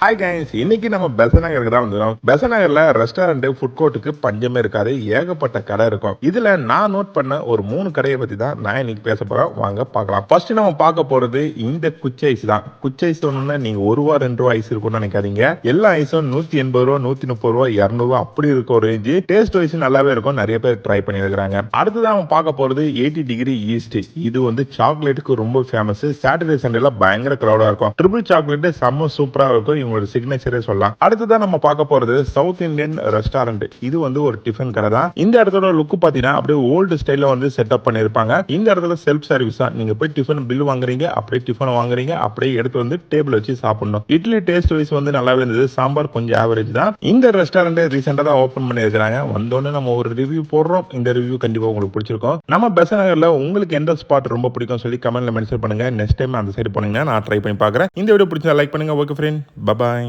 Hi guys, இன்னைக்கு நம்ம பெசநகருக்கு தான் வந்துடும். பெசநகர்ல ரெஸ்டாரண்ட் ஃபுட் கோர்ட்டுக்கு பஞ்சமே இருக்காது. ஏகப்பட்ட கடை இருக்கும். இதுல நான் நோட் பண்ண ஒரு 3 கடையை பத்தி தான் நான் இன்னைக்கு பேச போறேன். வாங்க பார்க்கலாம். ஃபர்ஸ்ட் நம்ம பார்க்க போறது இந்த குச்சி ஐஸ் தான். குச்சி ஐஸ் சொன்னா நீங்க ₹1 ₹2 ஐஸ் இருக்கும்னு நினைக்காதீங்க. எல்லா ஐஸும் ₹180 ₹130 ₹200 அப்படி இருக்க ஒரு ரேஞ்சு. டேஸ்ட் வைஸ் நல்லாவே இருக்கும். நிறைய பேர் ட்ரை பண்ணியிருக்காங்க. அடுத்ததான் நம்ம பார்க்க போறது 80 டிகிரி ஈஸ்ட். இது வந்து சாக்லேட்டுக்கு ரொம்ப ஃபேமஸ். சாட்டர்டே சண்டேல பயங்கர கிரௌடா இருக்கும். ட்ரிபிள் சாக்லேட் செம்ம சூப்பரா இருக்கும். இவங்களோட சிக்னேச்சரே சொல்லலாம். அடுத்ததான் நம்ம பார்க்க போறது சவுத் இந்தியன் ரெஸ்டாரண்ட். இது வந்து ஒரு டிஃபன் கடை தான். இந்த இடத்தோட லுக் பாத்தீங்கன்னா அப்படியே ஓல்டு ஸ்டைல்ல வந்து செட்டப் பண்ணிருப்பாங்க. இந்த இடத்துல செல்ஃப் சர்வீஸ் தான். நீங்க போய் டிஃபன் பில் வாங்குறீங்க, அப்படியே டிஃபன் வாங்குறீங்க, அப்படியே எடுத்து வந்து டேபிள் வச்சு சாப்பிடணும். இட்லி டேஸ்ட் வைஸ் வந்து நல்லாவே இருந்தது. சாம்பார் கொஞ்சம் ஆவரேஜ் தான். இந்த ரெஸ்டாரண்ட் ரீசெண்டா தான் ஓபன் பண்ணிருக்காங்க. வந்தோடனே நம்ம ஒரு ரிவ்யூ போடுறோம். இந்த ரிவ்யூ கண்டிப்பா உங்களுக்கு பிடிச்சிருக்கும். நம்ம பெசநகர்ல உங்களுக்கு எந்த ஸ்பாட் ரொம்ப பிடிக்கும் சொல்லி கமெண்ட்ல மென்ஷன் பண்ணுங்க. நெக்ஸ்ட் டைம் அந்த சைடு போனீங்கன்னா நான் ட்ரை பண்ணி பாக்குறேன். இந்த வீடியோ பிடிச்சா லைக் பண்ணுங்க. Okay friend, by.